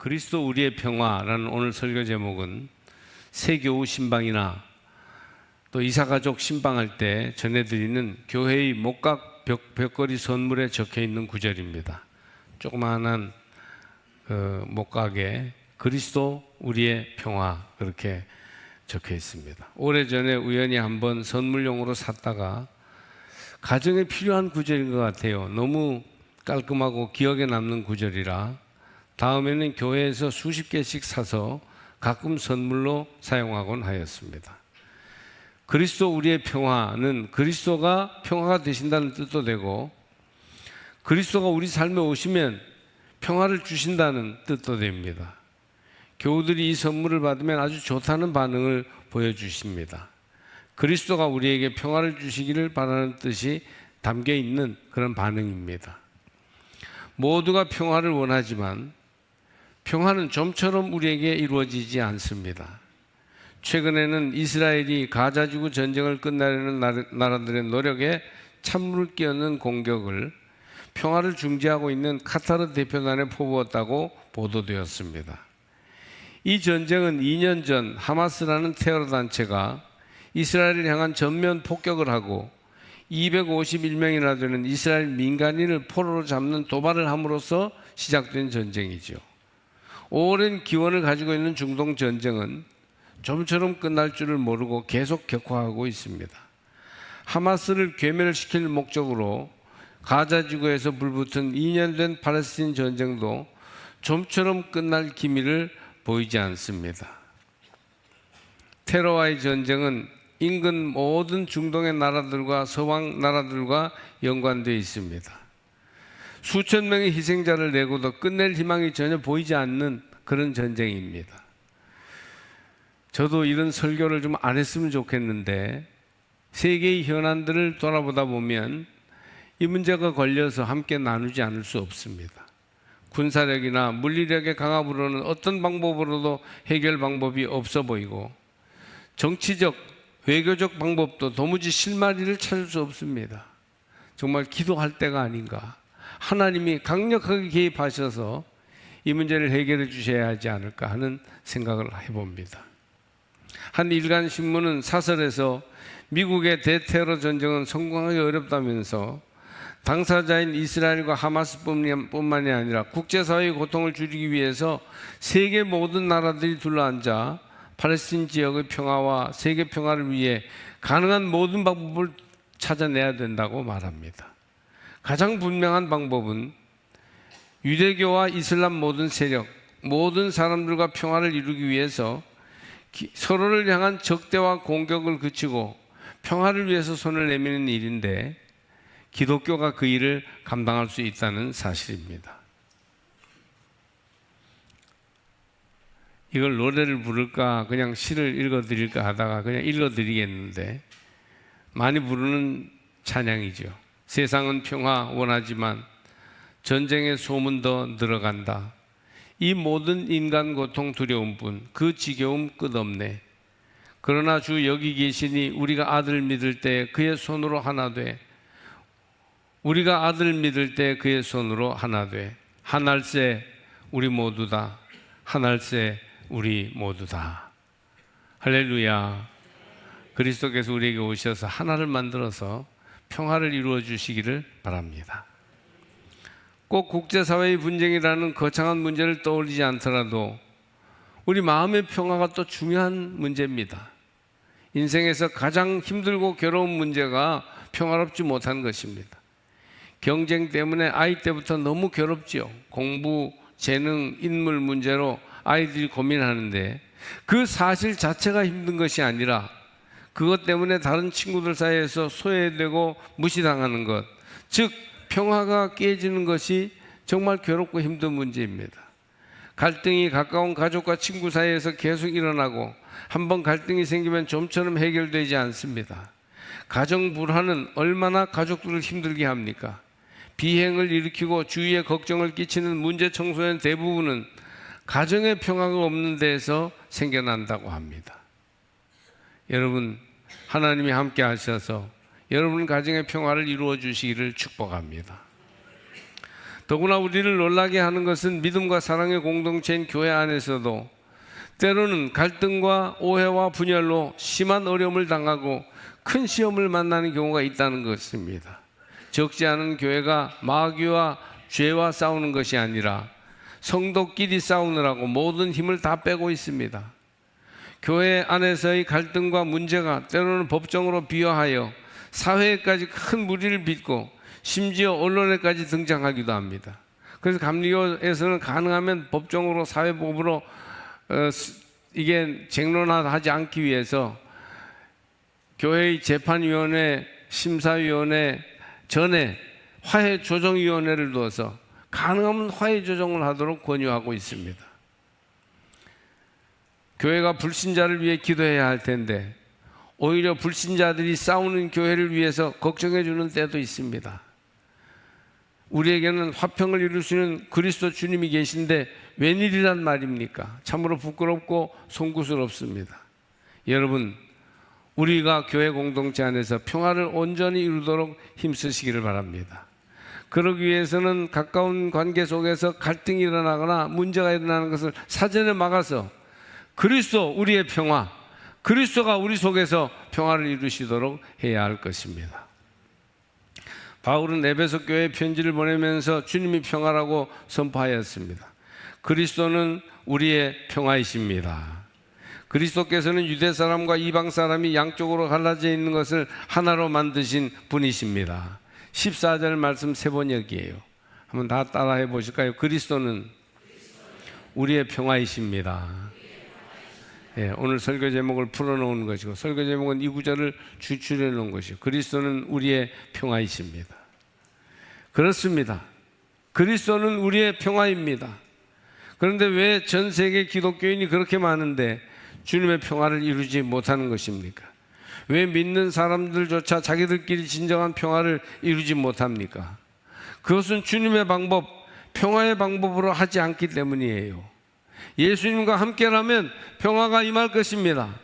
그리스도 우리의 평화라는 오늘 설교 제목은 새교우 신방이나 또 이사가족 신방할 때 전해드리는 교회의 목각 벽걸이 선물에 적혀 있는 구절입니다. 조그마한 목각에 그리스도 우리의 평화 그렇게 적혀 있습니다. 오래전에 우연히 한번 선물용으로 샀다가 가정에 필요한 구절인 것 같아요. 너무 깔끔하고 기억에 남는 구절이라 다음에는 교회에서 수십 개씩 사서 가끔 선물로 사용하곤 하였습니다. 그리스도 우리의 평화는 그리스도가 평화가 되신다는 뜻도 되고 그리스도가 우리 삶에 오시면 평화를 주신다는 뜻도 됩니다. 교우들이 이 선물을 받으면 아주 좋다는 반응을 보여주십니다. 그리스도가 우리에게 평화를 주시기를 바라는 뜻이 담겨 있는 그런 반응입니다. 모두가 평화를 원하지만 평화는 좀처럼 우리에게 이루어지지 않습니다. 최근에는 이스라엘이 가자지구 전쟁을 끝내려는 나라들의 노력에 찬물을 끼얹는 공격을 평화를 중재하고 있는 카타르 대표단에 퍼부었다고 보도되었습니다. 이 전쟁은 2년 전 하마스라는 테러 단체가 이스라엘을 향한 전면 폭격을 하고 251명이나 되는 이스라엘 민간인을 포로로 잡는 도발을 함으로써 시작된 전쟁이죠. 오랜 기원을 가지고 있는 중동 전쟁은 좀처럼 끝날 줄을 모르고 계속 격화하고 있습니다. 하마스를 괴멸시킬 목적으로 가자지구에서 불붙은 2년 된 팔레스틴 전쟁도 좀처럼 끝날 기미를 보이지 않습니다. 테러와의 전쟁은 인근 모든 중동의 나라들과 서방 나라들과 연관되어 있습니다. 수천 명의 희생자를 내고도 끝낼 희망이 전혀 보이지 않는 그런 전쟁입니다. 저도 이런 설교를 좀 안 했으면 좋겠는데 세계의 현안들을 돌아보다 보면 이 문제가 걸려서 함께 나누지 않을 수 없습니다. 군사력이나 물리력의 강압으로는 어떤 방법으로도 해결 방법이 없어 보이고 정치적, 외교적 방법도 도무지 실마리를 찾을 수 없습니다. 정말 기도할 때가 아닌가. 하나님이 강력하게 개입하셔서 이 문제를 해결해 주셔야 하지 않을까 하는 생각을 해봅니다. 한 일간 신문은 사설에서 미국의 대테러 전쟁은 성공하기 어렵다면서 당사자인 이스라엘과 하마스뿐만이 아니라 국제사회의 고통을 줄이기 위해서 세계 모든 나라들이 둘러앉아 팔레스틴 지역의 평화와 세계 평화를 위해 가능한 모든 방법을 찾아내야 된다고 말합니다. 가장 분명한 방법은 유대교와 이슬람 모든 세력, 모든 사람들과 평화를 이루기 위해서 서로를 향한 적대와 공격을 그치고 평화를 위해서 손을 내미는 일인데 기독교가 그 일을 감당할 수 있다는 사실입니다. 이걸 노래를 부를까 그냥 시를 읽어드릴까 하다가 그냥 읽어드리겠는데 많이 부르는 찬양이죠. 세상은 평화 원하지만 전쟁의 소문 더 늘어간다. 이 모든 인간 고통 두려움뿐 그 지겨움 끝없네. 그러나 주 여기 계시니 우리가 아들 믿을 때 그의 손으로 하나 돼. 우리가 아들 믿을 때 그의 손으로 하나 돼. 하날세 우리 모두다. 하날세 우리 모두다. 할렐루야. 그리스도께서 우리에게 오셔서 하나를 만들어서 평화를 이루어 주시기를 바랍니다. 꼭 국제사회의 분쟁이라는 거창한 문제를 떠올리지 않더라도 우리 마음의 평화가 또 중요한 문제입니다. 인생에서 가장 힘들고 괴로운 문제가 평화롭지 못한 것입니다. 경쟁 때문에 아이 때부터 너무 괴롭지요. 공부, 재능, 인물 문제로 아이들이 고민하는데 그 사실 자체가 힘든 것이 아니라 그것 때문에 다른 친구들 사이에서 소외되고 무시당하는 것, 즉 평화가 깨지는 것이 정말 괴롭고 힘든 문제입니다. 갈등이 가까운 가족과 친구 사이에서 계속 일어나고 한번 갈등이 생기면 좀처럼 해결되지 않습니다. 가정 불화는 얼마나 가족들을 힘들게 합니까? 비행을 일으키고 주위에 걱정을 끼치는 문제 청소년 대부분은 가정의 평화가 없는 데에서 생겨난다고 합니다. 여러분, 하나님이 함께 하셔서 여러분 가정의 평화를 이루어 주시기를 축복합니다. 더구나 우리를 놀라게 하는 것은 믿음과 사랑의 공동체인 교회 안에서도 때로는 갈등과 오해와 분열로 심한 어려움을 당하고 큰 시험을 만나는 경우가 있다는 것입니다. 적지 않은 교회가 마귀와 죄와 싸우는 것이 아니라 성도끼리 싸우느라고 모든 힘을 다 빼고 있습니다. 교회 안에서의 갈등과 문제가 때로는 법정으로 비화하여 사회에까지 큰 무리를 빚고 심지어 언론에까지 등장하기도 합니다. 그래서 감리교에서는 가능하면 법정으로 사회법으로 이게 쟁론하지 않기 위해서 교회의 재판위원회, 심사위원회 전에 화해조정위원회를 두어서 가능하면 화해조정을 하도록 권유하고 있습니다. 교회가 불신자를 위해 기도해야 할 텐데 오히려 불신자들이 싸우는 교회를 위해서 걱정해 주는 때도 있습니다. 우리에게는 화평을 이룰 수 있는 그리스도 주님이 계신데 웬일이란 말입니까? 참으로 부끄럽고 송구스럽습니다. 여러분, 우리가 교회 공동체 안에서 평화를 온전히 이루도록 힘쓰시기를 바랍니다. 그러기 위해서는 가까운 관계 속에서 갈등이 일어나거나 문제가 일어나는 것을 사전에 막아서 그리스도 우리의 평화, 그리스도가 우리 속에서 평화를 이루시도록 해야 할 것입니다. 바울은 에베소 교회에 편지를 보내면서 주님이 평화라고 선포하였습니다. 그리스도는 우리의 평화이십니다. 그리스도께서는 유대 사람과 이방 사람이 양쪽으로 갈라져 있는 것을 하나로 만드신 분이십니다. 14절 말씀 세 번역이에요. 한번 다 따라해 보실까요? 그리스도는 우리의 평화이십니다. 예, 오늘 설교 제목을 풀어놓은 것이고 설교 제목은 이 구절을 추출해 놓은 것이고 그리스도는 우리의 평화이십니다. 그렇습니다. 그리스도는 우리의 평화입니다. 그런데 왜 전 세계 기독교인이 그렇게 많은데 주님의 평화를 이루지 못하는 것입니까? 왜 믿는 사람들조차 자기들끼리 진정한 평화를 이루지 못합니까? 그것은 주님의 방법, 평화의 방법으로 하지 않기 때문이에요. 예수님과 함께라면 평화가 임할 것입니다.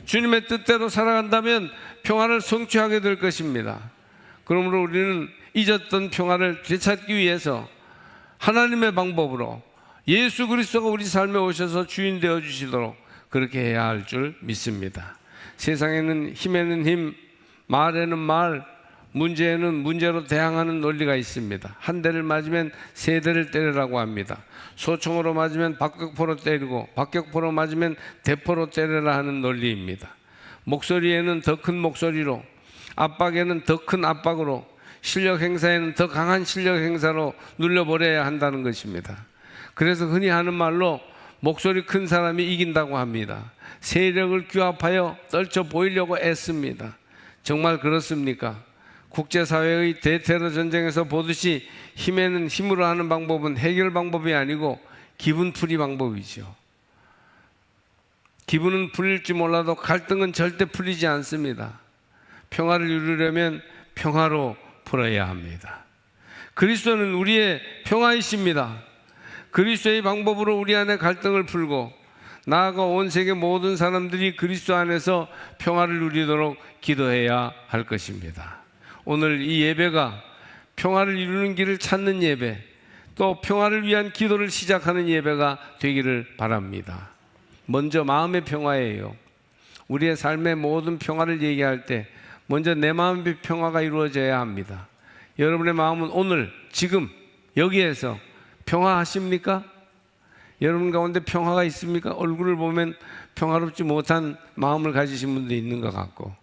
주님의 뜻대로 살아간다면 평화를 성취하게 될 것입니다. 그러므로 우리는 잊었던 평화를 되찾기 위해서 하나님의 방법으로 예수 그리스도가 우리 삶에 오셔서 주인 되어 주시도록 그렇게 해야 할 줄 믿습니다. 세상에는 힘에는 힘, 말에는 말, 문제에는 문제로 대항하는 논리가 있습니다. 한 대를 맞으면 세 대를 때리라고 합니다. 소총으로 맞으면 박격포로 때리고 박격포로 맞으면 대포로 때리라 하는 논리입니다. 목소리에는 더 큰 목소리로, 압박에는 더 큰 압박으로, 실력 행사에는 더 강한 실력 행사로 눌러버려야 한다는 것입니다. 그래서 흔히 하는 말로 목소리 큰 사람이 이긴다고 합니다. 세력을 규합하여 떨쳐 보이려고 애씁니다. 정말 그렇습니까? 국제사회의 대테러 전쟁에서 보듯이 힘에는 힘으로 하는 방법은 해결 방법이 아니고 기분풀이 방법이죠. 기분은 풀릴지 몰라도 갈등은 절대 풀리지 않습니다. 평화를 이루려면 평화로 풀어야 합니다. 그리스도는 우리의 평화이십니다. 그리스도의 방법으로 우리 안에 갈등을 풀고 나아가 온 세계 모든 사람들이 그리스도 안에서 평화를 누리도록 기도해야 할 것입니다. 오늘 이 예배가 평화를 이루는 길을 찾는 예배, 또 평화를 위한 기도를 시작하는 예배가 되기를 바랍니다. 먼저 마음의 평화예요. 우리의 삶의 모든 평화를 얘기할 때 먼저 내 마음의 평화가 이루어져야 합니다. 여러분의 마음은 오늘 지금 여기에서 평화하십니까? 여러분 가운데 평화가 있습니까? 얼굴을 보면 평화롭지 못한 마음을 가지신 분도 있는 것 같고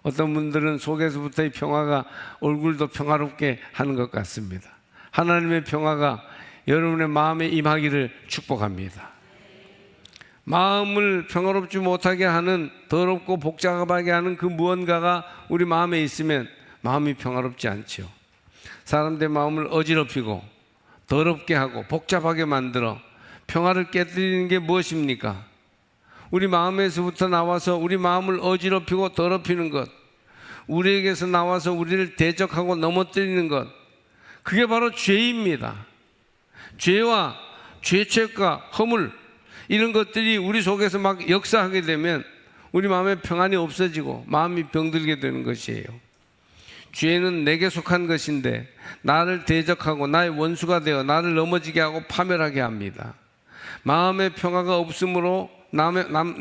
어떤 분들은 속에서부터의 평화가 얼굴도 평화롭게 하는 것 같습니다. 하나님의 평화가 여러분의 마음에 임하기를 축복합니다. 마음을 평화롭지 못하게 하는 더럽고 복잡하게 하는 그 무언가가 우리 마음에 있으면 마음이 평화롭지 않죠. 사람들의 마음을 어지럽히고 더럽게 하고 복잡하게 만들어 평화를 깨뜨리는 게 무엇입니까? 우리 마음에서부터 나와서 우리 마음을 어지럽히고 더럽히는 것, 우리에게서 나와서 우리를 대적하고 넘어뜨리는 것, 그게 바로 죄입니다. 죄와 죄책과 허물 이런 것들이 우리 속에서 막 역사하게 되면 우리 마음에 평안이 없어지고 마음이 병들게 되는 것이에요. 죄는 내게 속한 것인데 나를 대적하고 나의 원수가 되어 나를 넘어지게 하고 파멸하게 합니다. 마음의 평화가 없으므로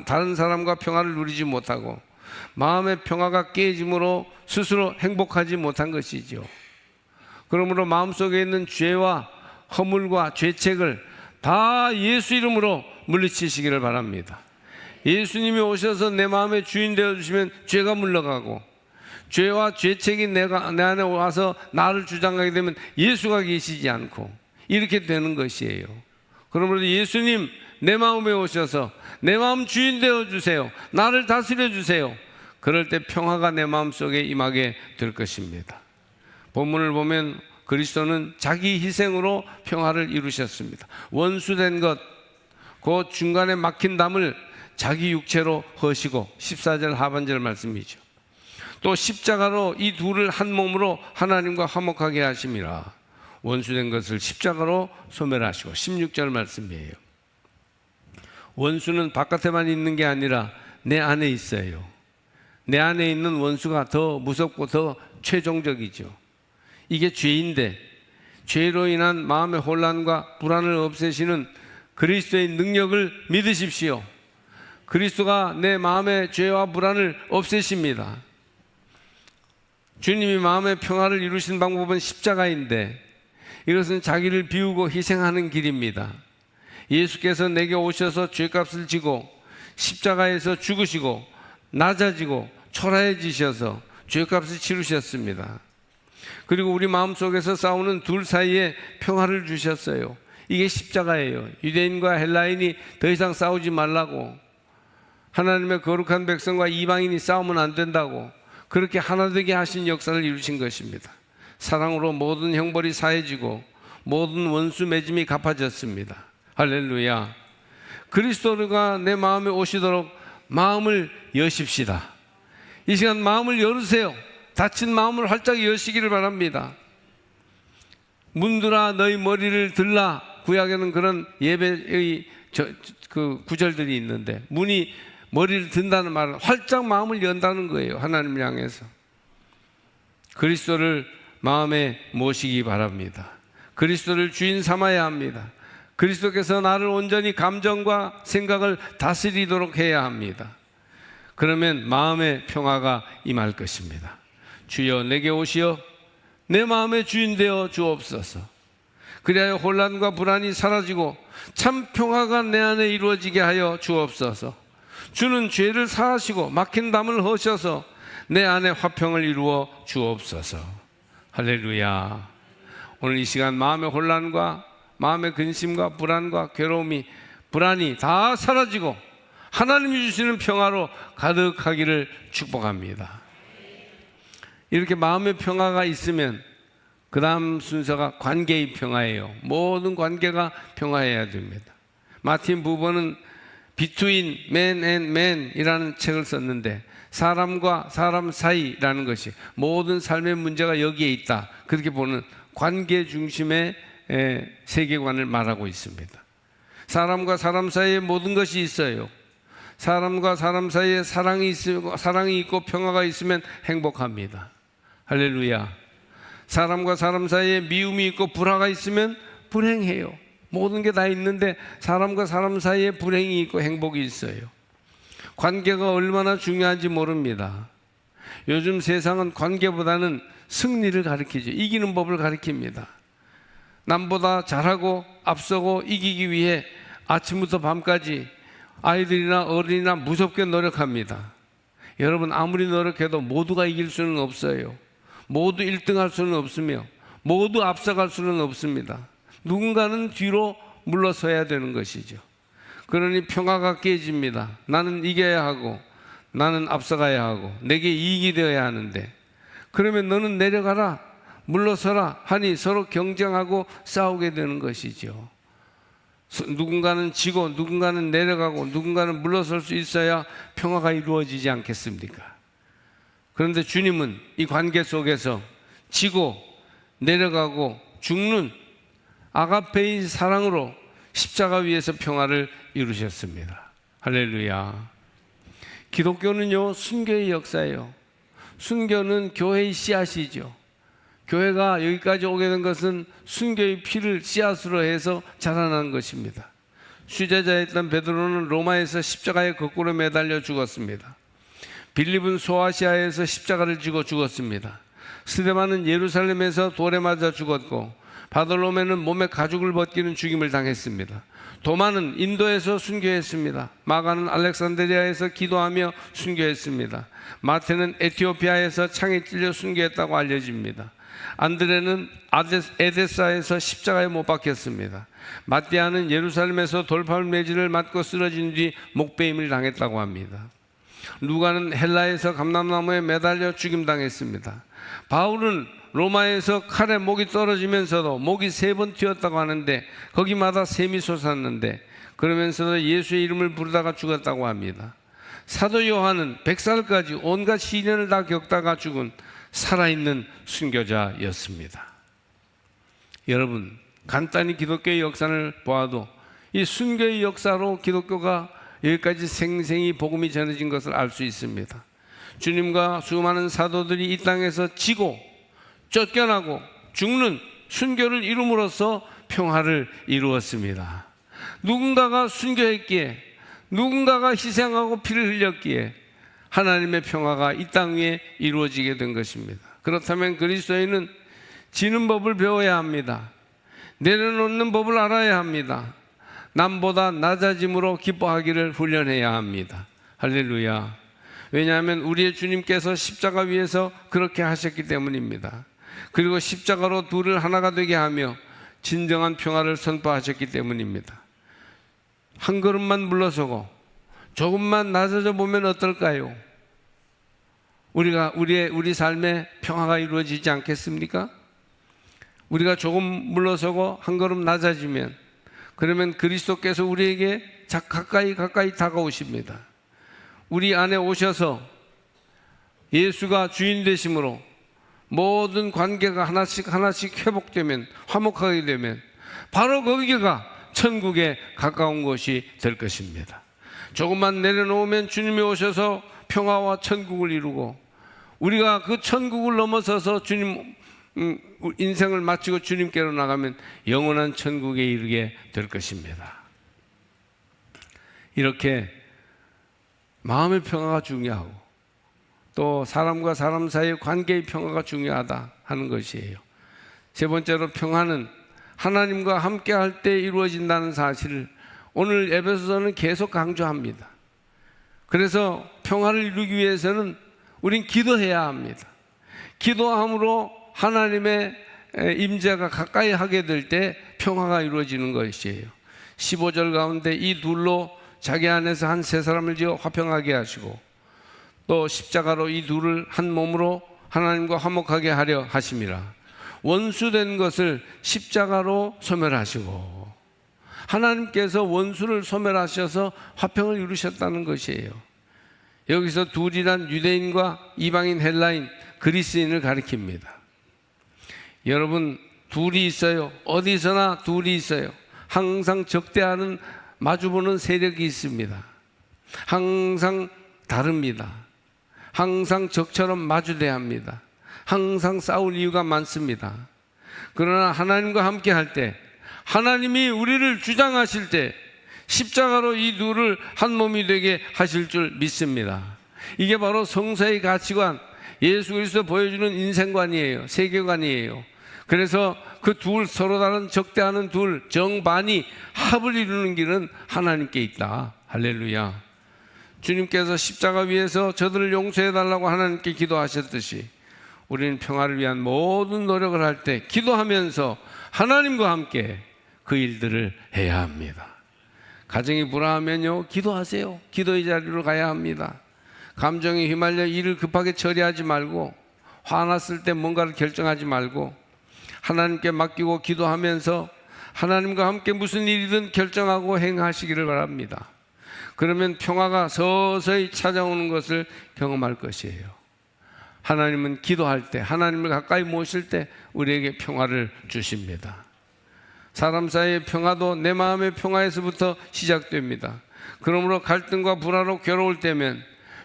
다른 사람과 평화를 누리지 못하고 마음의 평화가 깨짐으로 스스로 행복하지 못한 것이죠. 그러므로 마음속에 있는 죄와 허물과 죄책을 다 예수 이름으로 물리치시기를 바랍니다. 예수님이 오셔서 내 마음의 주인 되어주시면 죄가 물러가고, 죄와 죄책이 내 안에 와서 나를 주장하게 되면 예수가 계시지 않고 이렇게 되는 것이에요. 그러므로 예수님 내 마음에 오셔서 내 마음 주인 되어주세요. 나를 다스려 주세요. 그럴 때 평화가 내 마음속에 임하게 될 것입니다. 본문을 보면 그리스도는 자기 희생으로 평화를 이루셨습니다. 원수된 것, 그 중간에 막힌 담을 자기 육체로 허시고, 14절 하반절 말씀이죠. 또 십자가로 이 둘을 한 몸으로 하나님과 화목하게 하심이라. 원수된 것을 십자가로 소멸하시고, 16절 말씀이에요. 원수는 바깥에만 있는 게 아니라 내 안에 있어요. 내 안에 있는 원수가 더 무섭고 더 최종적이죠. 이게 죄인데, 죄로 인한 마음의 혼란과 불안을 없애시는 그리스도의 능력을 믿으십시오. 그리스도가 내 마음의 죄와 불안을 없애십니다. 주님이 마음의 평화를 이루신 방법은 십자가인데, 이것은 자기를 비우고 희생하는 길입니다. 예수께서 내게 오셔서 죄값을 지고 십자가에서 죽으시고 낮아지고 초라해지셔서 죄값을 치르셨습니다. 그리고 우리 마음속에서 싸우는 둘 사이에 평화를 주셨어요. 이게 십자가예요. 유대인과 헬라인이 더 이상 싸우지 말라고, 하나님의 거룩한 백성과 이방인이 싸우면 안 된다고, 그렇게 하나 되게 하신 역사를 이루신 것입니다. 사랑으로 모든 형벌이 사해지고 모든 원수 맺음이 갚아졌습니다. 할렐루야. 그리스도가 내 마음에 오시도록 마음을 여십시다. 이 시간 마음을 열으세요. 닫힌 마음을 활짝 여시기를 바랍니다. 문들아 너희 머리를 들라, 구약에는 그런 예배의 그 구절들이 있는데, 문이 머리를 든다는 말은 활짝 마음을 연다는 거예요. 하나님을 향해서. 그리스도를 마음에 모시기 바랍니다. 그리스도를 주인 삼아야 합니다. 그리스도께서 나를 온전히 감정과 생각을 다스리도록 해야 합니다. 그러면 마음의 평화가 임할 것입니다. 주여 내게 오시어 내 마음의 주인 되어 주옵소서. 그리하여 혼란과 불안이 사라지고 참 평화가 내 안에 이루어지게 하여 주옵소서. 주는 죄를 사하시고 막힌 담을 허셔서 내 안에 화평을 이루어 주옵소서. 할렐루야. 오늘 이 시간 마음의 혼란과 마음의 근심과 불안과 괴로움이, 불안이 다 사라지고 하나님이 주시는 평화로 가득하기를 축복합니다. 이렇게 마음의 평화가 있으면 그 다음 순서가 관계의 평화예요. 모든 관계가 평화해야 됩니다. 마틴 부버는 Between Man and Man이라는 책을 썼는데, 사람과 사람 사이라는 것이 모든 삶의 문제가 여기에 있다, 그렇게 보는 관계 중심의 세계관을 말하고 있습니다. 사람과 사람 사이에 모든 것이 있어요. 사람과 사람 사이에 사랑이 있고 평화가 있으면 행복합니다. 할렐루야. 사람과 사람 사이에 미움이 있고 불화가 있으면 불행해요. 모든 게 다 있는데 사람과 사람 사이에 불행이 있고 행복이 있어요. 관계가 얼마나 중요한지 모릅니다. 요즘 세상은 관계보다는 승리를 가리키죠. 이기는 법을 가리킵니다. 남보다 잘하고 앞서고 이기기 위해 아침부터 밤까지 아이들이나 어른이나 무섭게 노력합니다. 여러분, 아무리 노력해도 모두가 이길 수는 없어요. 모두 1등할 수는 없으며 모두 앞서갈 수는 없습니다. 누군가는 뒤로 물러서야 되는 것이죠. 그러니 평화가 깨집니다. 나는 이겨야 하고 나는 앞서가야 하고 내게 이익이 되어야 하는데, 그러면 너는 내려가라, 물러서라 하니 서로 경쟁하고 싸우게 되는 것이죠. 누군가는 지고 누군가는 내려가고 누군가는 물러설 수 있어야 평화가 이루어지지 않겠습니까? 그런데 주님은 이 관계 속에서 지고 내려가고 죽는 아가페의 사랑으로 십자가 위에서 평화를 이루셨습니다. 할렐루야. 기독교는요, 순교의 역사예요. 순교는 교회의 씨앗이죠. 교회가 여기까지 오게 된 것은 순교의 피를 씨앗으로 해서 자라난 것입니다. 수제자였던 베드로는 로마에서 십자가에 거꾸로 매달려 죽었습니다. 빌립은 소아시아에서 십자가를 지고 죽었습니다. 스데반은 예루살렘에서 돌에 맞아 죽었고, 바돌로메는 몸에 가죽을 벗기는 죽임을 당했습니다. 도마는 인도에서 순교했습니다. 마가는 알렉산드리아에서 기도하며 순교했습니다. 마태는 에티오피아에서 창에 찔려 순교했다고 알려집니다. 안드레는 에데사에서 십자가에 못 박혔습니다. 마띠아는 예루살렘에서 돌팔매질을 맞고 쓰러진 뒤 목베임을 당했다고 합니다. 누가는 헬라에서 감람나무에 매달려 죽임당했습니다. 바울은 로마에서 칼에 목이 떨어지면서도 목이 3번 튀었다고 하는데 거기마다 샘이 솟았는데 그러면서도 예수의 이름을 부르다가 죽었다고 합니다. 사도 요한은 100살까지 온갖 시련을 다 겪다가 죽은 살아있는 순교자였습니다. 여러분, 간단히 기독교의 역사를 보아도 이 순교의 역사로 기독교가 여기까지 생생히 복음이 전해진 것을 알 수 있습니다. 주님과 수많은 사도들이 이 땅에서 지고 쫓겨나고 죽는 순교를 이룸으로써 평화를 이루었습니다. 누군가가 순교했기에, 누군가가 희생하고 피를 흘렸기에 하나님의 평화가 이 땅 위에 이루어지게 된 것입니다. 그렇다면 그리스도인은 지는 법을 배워야 합니다. 내려놓는 법을 알아야 합니다. 남보다 낮아짐으로 기뻐하기를 훈련해야 합니다. 할렐루야. 왜냐하면 우리의 주님께서 십자가 위에서 그렇게 하셨기 때문입니다. 그리고 십자가로 둘을 하나가 되게 하며 진정한 평화를 선포하셨기 때문입니다. 한 걸음만 물러서고 조금만 낮아져 보면 어떨까요? 우리 삶에 평화가 이루어지지 않겠습니까? 우리가 조금 물러서고 한 걸음 낮아지면, 그러면 그리스도께서 우리에게 가까이 다가오십니다. 우리 안에 오셔서 예수가 주인 되심으로 모든 관계가 하나씩 회복되면, 화목하게 되면 바로 거기가 천국에 가까운 곳이 될 것입니다. 조금만 내려놓으면 주님이 오셔서 평화와 천국을 이루고, 우리가 그 천국을 넘어서서 주님 인생을 마치고 주님께로 나가면 영원한 천국에 이르게 될 것입니다. 이렇게 마음의 평화가 중요하고 또 사람과 사람 사이의 관계의 평화가 중요하다 하는 것이에요. 세 번째로, 평화는 하나님과 함께 할 때 이루어진다는 사실을 오늘 에베소서는 계속 강조합니다. 그래서 평화를 이루기 위해서는 우린 기도해야 합니다. 기도함으로 하나님의 임재가 가까이 하게 될 때 평화가 이루어지는 것이에요. 15절 가운데 이 둘로 자기 안에서 한 세 사람을 지어 화평하게 하시고, 또 십자가로 이 둘을 한 몸으로 하나님과 화목하게 하려 하심이라. 원수된 것을 십자가로 소멸하시고, 하나님께서 원수를 소멸하셔서 화평을 이루셨다는 것이에요. 여기서 둘이란 유대인과 이방인, 헬라인, 그리스인을 가리킵니다. 여러분, 둘이 있어요. 어디서나 둘이 있어요. 항상 적대하는, 마주보는 세력이 있습니다. 항상 다릅니다. 항상 적처럼 마주대합니다. 항상 싸울 이유가 많습니다. 그러나 하나님과 함께 할 때, 하나님이 우리를 주장하실 때 십자가로 이 둘을 한 몸이 되게 하실 줄 믿습니다. 이게 바로 성서의 가치관, 예수 그리스도 보여주는 인생관이에요. 세계관이에요. 그래서 그 둘, 서로 다른 적대하는 둘, 정반이 합을 이루는 길은 하나님께 있다. 할렐루야. 주님께서 십자가 위에서 저들을 용서해달라고 하나님께 기도하셨듯이 우리는 평화를 위한 모든 노력을 할 때 기도하면서 하나님과 함께 그 일들을 해야 합니다. 가정이 불화하면요, 기도하세요. 기도의 자리로 가야 합니다. 감정에 휘말려 일을 급하게 처리하지 말고, 화났을 때 뭔가를 결정하지 말고 하나님께 맡기고 기도하면서 하나님과 함께 무슨 일이든 결정하고 행하시기를 바랍니다. 그러면 평화가 서서히 찾아오는 것을 경험할 것이에요. 하나님은 기도할 때, 하나님을 가까이 모실 때 우리에게 평화를 주십니다. 사람 사이의 평화도 내 마음의 평화에서부터 시작됩니다. 그러므로 갈등과 불화로 괴로울 때면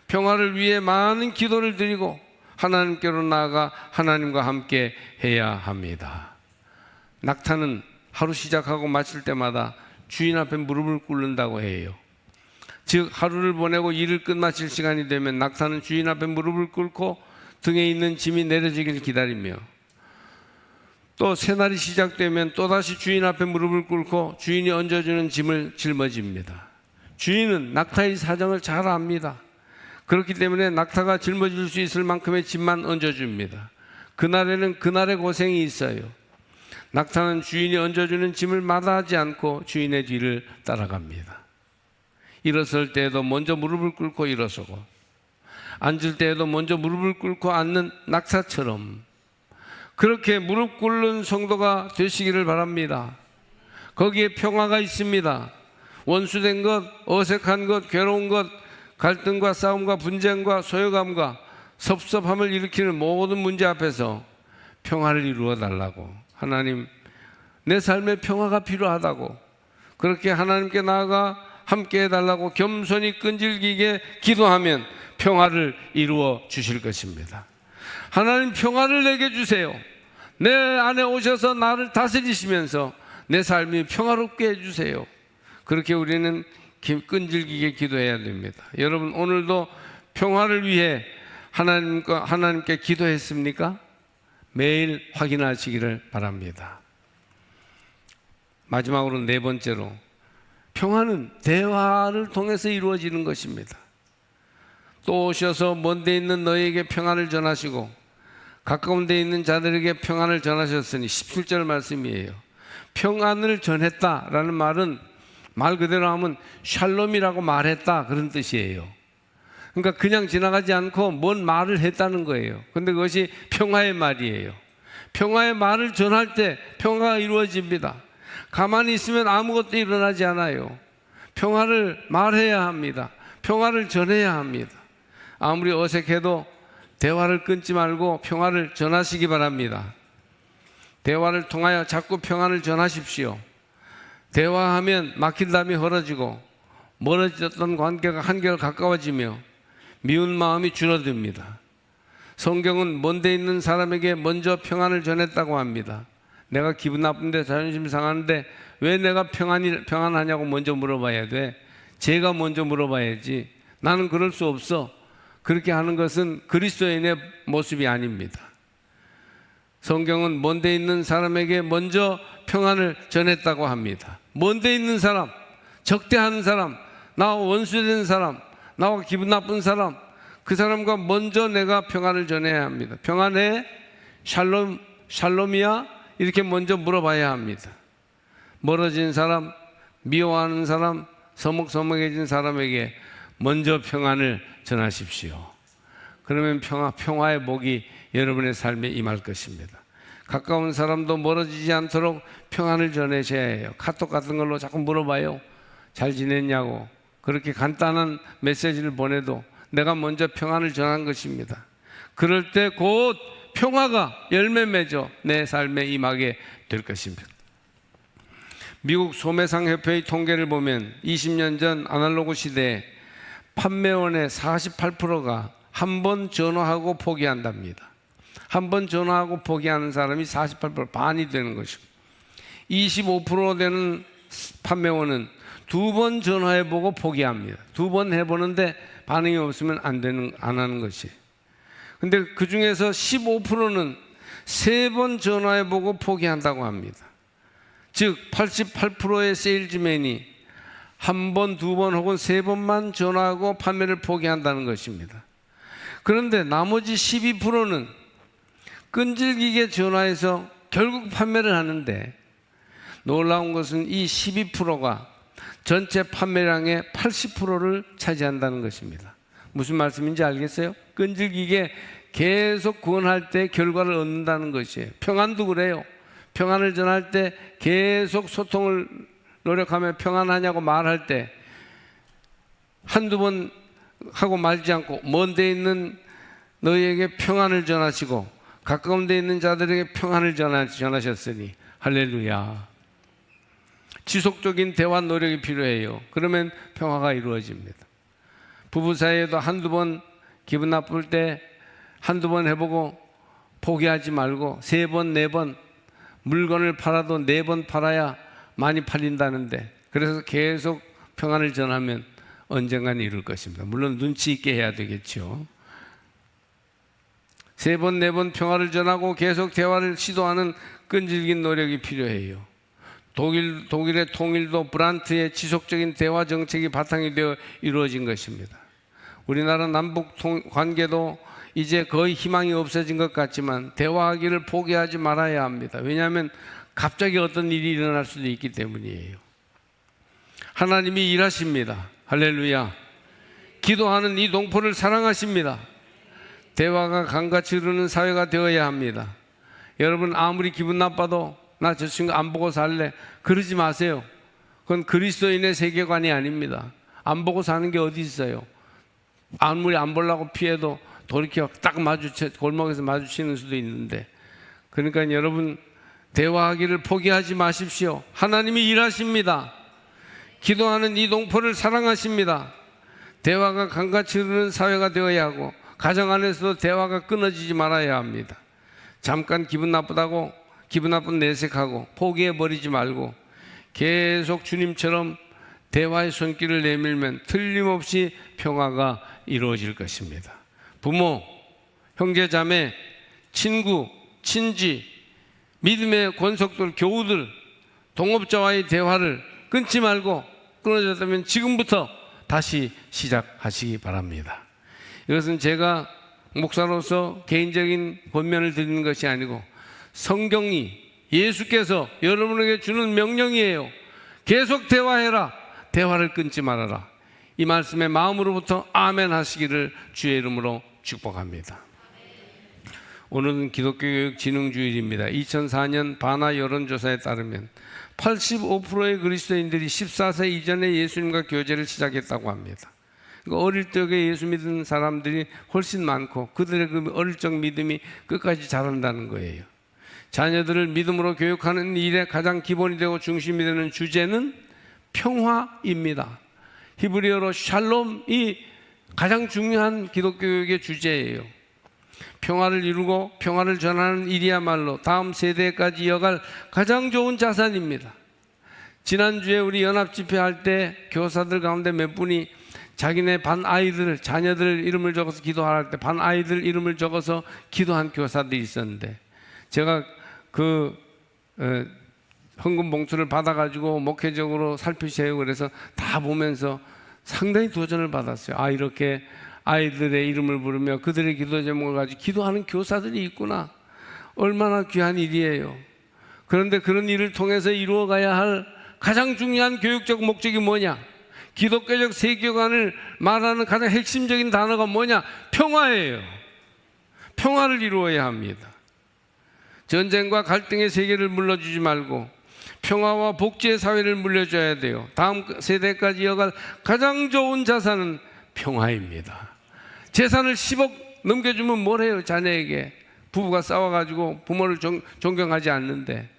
평화를 위해 많은 기도를 드리고 하나님께로 나아가 하나님과 함께 해야 합니다. 낙타는 하루 시작하고 마칠 때마다 주인 앞에 무릎을 꿇는다고 해요. 즉 하루를 보내고 일을 끝마칠 시간이 되면 낙타는 주인 앞에 무릎을 꿇고 등에 있는 짐이 내려지길 기다리며, 또 새날이 시작되면 또다시 주인 앞에 무릎을 꿇고 주인이 얹어주는 짐을 짊어집니다. 주인은 낙타의 사정을 잘 압니다. 그렇기 때문에 낙타가 짊어질 수 있을 만큼의 짐만 얹어줍니다. 그날에는 그날의 고생이 있어요. 낙타는 주인이 얹어주는 짐을 마다하지 않고 주인의 뒤를 따라갑니다. 일어설 때에도 먼저 무릎을 꿇고 일어서고, 앉을 때에도 먼저 무릎을 꿇고 앉는 낙타처럼 그렇게 무릎 꿇는 성도가 되시기를 바랍니다. 거기에 평화가 있습니다. 원수된 것, 어색한 것, 괴로운 것, 갈등과 싸움과 분쟁과 소외감과 섭섭함을 일으키는 모든 문제 앞에서 평화를 이루어 달라고, 하나님 내 삶에 평화가 필요하다고, 그렇게 하나님께 나아가 함께 해달라고 겸손히 끈질기게 기도하면 평화를 이루어 주실 것입니다. 하나님 평화를 내게 주세요. 내 안에 오셔서 나를 다스리시면서 내 삶이 평화롭게 해주세요. 그렇게 우리는 끈질기게 기도해야 됩니다. 여러분 오늘도 평화를 위해 하나님께 기도했습니까? 매일 확인하시기를 바랍니다. 마지막으로 네 번째로, 평화는 대화를 통해서 이루어지는 것입니다. 또 오셔서 먼 데 있는 너희에게 평안을 전하시고 가까운 데 있는 자들에게 평안을 전하셨으니, 17절 말씀이에요. 평안을 전했다라는 말은 말 그대로 하면 샬롬이라고 말했다, 그런 뜻이에요. 그러니까 그냥 지나가지 않고 뭔 말을 했다는 거예요. 그런데 그것이 평화의 말이에요. 평화의 말을 전할 때 평화가 이루어집니다. 가만히 있으면 아무것도 일어나지 않아요. 평화를 말해야 합니다. 평화를 전해야 합니다. 아무리 어색해도 대화를 끊지 말고 평화를 전하시기 바랍니다. 대화를 통하여 자꾸 평안을 전하십시오. 대화하면 막힌 담이 헐어지고 멀어졌던 관계가 한결 가까워지며 미운 마음이 줄어듭니다. 성경은 먼 데 있는 사람에게 먼저 평안을 전했다고 합니다. 내가 기분 나쁜데, 자존심 상하는데 왜 내가 평안하냐고 먼저 물어봐야 돼? 제가 먼저 물어봐야지. 나는 그럴 수 없어. 그렇게 하는 것은 그리스도인의 모습이 아닙니다. 성경은 먼 데 있는 사람에게 먼저 평안을 전했다고 합니다. 먼 데 있는 사람, 적대하는 사람, 나와 원수된 사람, 나와 기분 나쁜 사람, 그 사람과 먼저 내가 평안을 전해야 합니다. 평안해? 샬롬이야? 이렇게 먼저 물어봐야 합니다. 멀어진 사람, 미워하는 사람, 서먹서먹해진 사람에게 먼저 평안을 전하십시오. 그러면 평화의 복이 여러분의 삶에 임할 것입니다. 가까운 사람도 멀어지지 않도록 평안을 전하셔야 해요. 카톡 같은 걸로 자꾸 물어봐요. 잘 지냈냐고. 그렇게 간단한 메시지를 보내도 내가 먼저 평안을 전한 것입니다. 그럴 때 곧 평화가 열매 맺어 내 삶에 임하게 될 것입니다. 미국 소매상협회의 통계를 보면 20년 전 아날로그 시대에 판매원의 48%가 한 번 전화하고 포기한답니다. 한 번 전화하고 포기하는 사람이 48%, 반이 되는 것이고, 25% 되는 판매원은 두 번 전화해보고 포기합니다. 두 번 해보는데 반응이 없으면 안 하는 것이. 근데 그 중에서 15%는 세 번 전화해보고 포기한다고 합니다. 즉 88%의 세일즈맨이 한 번, 두 번 혹은 세 번만 전화하고 판매를 포기한다는 것입니다. 그런데 나머지 12%는 끈질기게 전화해서 결국 판매를 하는데, 놀라운 것은 이 12%가 전체 판매량의 80%를 차지한다는 것입니다. 무슨 말씀인지 알겠어요? 끈질기게 계속 구원할 때 결과를 얻는다는 것이에요. 평안도 그래요. 평안을 전할 때 계속 소통을 노력하며 평안하냐고 말할 때 한두 번 하고 말지 않고 먼 데 있는 너희에게 평안을 전하시고 가까운 데 있는 자들에게 평안을 전하셨으니 할렐루야. 지속적인 대화 노력이 필요해요. 그러면 평화가 이루어집니다. 부부 사이에도 한두 번 기분 나쁠 때 한두 번 해보고 포기하지 말고 3번, 4번 물건을 팔아도 4번 팔아야 많이 팔린다는데, 그래서 계속 평안을 전하면 언젠간 이룰 것입니다. 물론 눈치 있게 해야 되겠죠. 3번, 4번 평화를 전하고 계속 대화를 시도하는 끈질긴 노력이 필요해요. 독일의 통일도 브란트의 지속적인 대화 정책이 바탕이 되어 이루어진 것입니다. 우리나라 남북 관계도 이제 거의 희망이 없어진 것 같지만 대화하기를 포기하지 말아야 합니다. 왜냐하면 갑자기 어떤 일이 일어날 수도 있기 때문이에요. 하나님이 일하십니다. 할렐루야. 기도하는 이 동포를 사랑하십니다. 대화가 강같이 흐르는 사회가 되어야 합니다. 여러분, 아무리 기분 나빠도 나 저 친구 안 보고 살래, 그러지 마세요. 그건 그리스도인의 세계관이 아닙니다. 안 보고 사는 게 어디 있어요. 아무리 안 보려고 피해도 돌이켜 딱 골목에서 마주치는 수도 있는데, 그러니까 여러분, 대화하기를 포기하지 마십시오. 하나님이 일하십니다. 기도하는 이 동포를 사랑하십니다. 대화가 강같이 흐르는 사회가 되어야 하고, 가정 안에서도 대화가 끊어지지 말아야 합니다. 잠깐 기분 나쁘다고 기분 나쁜 내색하고 포기해버리지 말고 계속 주님처럼 대화의 손길을 내밀면 틀림없이 평화가 이루어질 것입니다. 부모, 형제, 자매, 친구, 친지, 믿음의 권속들, 교우들, 동업자와의 대화를 끊지 말고, 끊어졌다면 지금부터 다시 시작하시기 바랍니다. 이것은 제가 목사로서 개인적인 권면을 드리는 것이 아니고 성경이, 예수께서 여러분에게 주는 명령이에요. 계속 대화해라. 대화를 끊지 말아라. 이 말씀에 마음으로부터 아멘 하시기를 주의 이름으로 축복합니다. 오늘은 기독교교육진흥주일입니다. 2004년 바나 여론조사에 따르면 85%의 그리스도인들이 14세 이전에 예수님과 교제를 시작했다고 합니다. 어릴 적에 예수 믿은 사람들이 훨씬 많고 그들의 그 어릴 적 믿음이 끝까지 자란다는 거예요. 자녀들을 믿음으로 교육하는 일에 가장 기본이 되고 중심이 되는 주제는 평화입니다. 히브리어로 샬롬이 가장 중요한 기독교육의 주제예요. 평화를 이루고 평화를 전하는 일이야말로 다음 세대까지 이어갈 가장 좋은 자산입니다. 지난주에 우리 연합집회할 때 교사들 가운데 몇 분이 자기네 반 아이들, 자녀들 이름을 적어서 기도할 때 반 아이들 이름을 적어서 기도한 교사들이 있었는데, 제가 그 헌금 봉투를 받아가지고 목회적으로 살피세요 그래서 다 보면서 상당히 도전을 받았어요. 아, 이렇게 아이들의 이름을 부르며 그들의 기도 제목을 가지고 기도하는 교사들이 있구나. 얼마나 귀한 일이에요. 그런데 그런 일을 통해서 이루어가야 할 가장 중요한 교육적 목적이 뭐냐? 기독교적 세계관을 말하는 가장 핵심적인 단어가 뭐냐? 평화예요. 평화를 이루어야 합니다. 전쟁과 갈등의 세계를 물려주지 말고 평화와 복지의 사회를 물려줘야 돼요. 다음 세대까지 이어갈 가장 좋은 자산은 평화입니다. 재산을 10억 넘겨주면 뭘 해요? 자녀에게. 부부가 싸워가지고 부모를 존경하지 않는데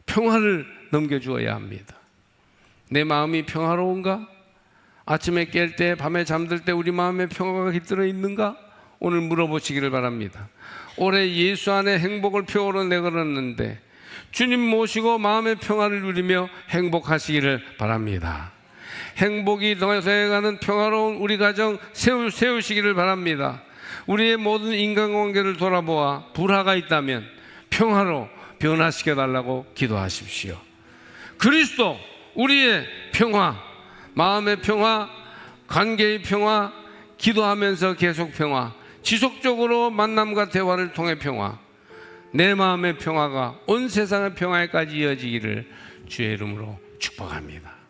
평화를 넘겨주어야 합니다. 내 마음이 평화로운가? 아침에 깰 때, 밤에 잠들 때 우리 마음에 평화가 깃들어 있는가? 오늘 물어보시기를 바랍니다. 올해 예수 안에 행복을 표어로 내걸었는데 주님 모시고 마음의 평화를 누리며 행복하시기를 바랍니다. 행복이 더해가는 평화로운 우리 가정 세우시기를 바랍니다. 우리의 모든 인간관계를 돌아보아 불화가 있다면 평화로 변화시켜달라고 기도하십시오. 그리스도, 우리의 평화, 마음의 평화, 관계의 평화, 기도하면서 계속 평화, 지속적으로 만남과 대화를 통해 평화, 내 마음의 평화가 온 세상의 평화에까지 이어지기를 주의 이름으로 축복합니다.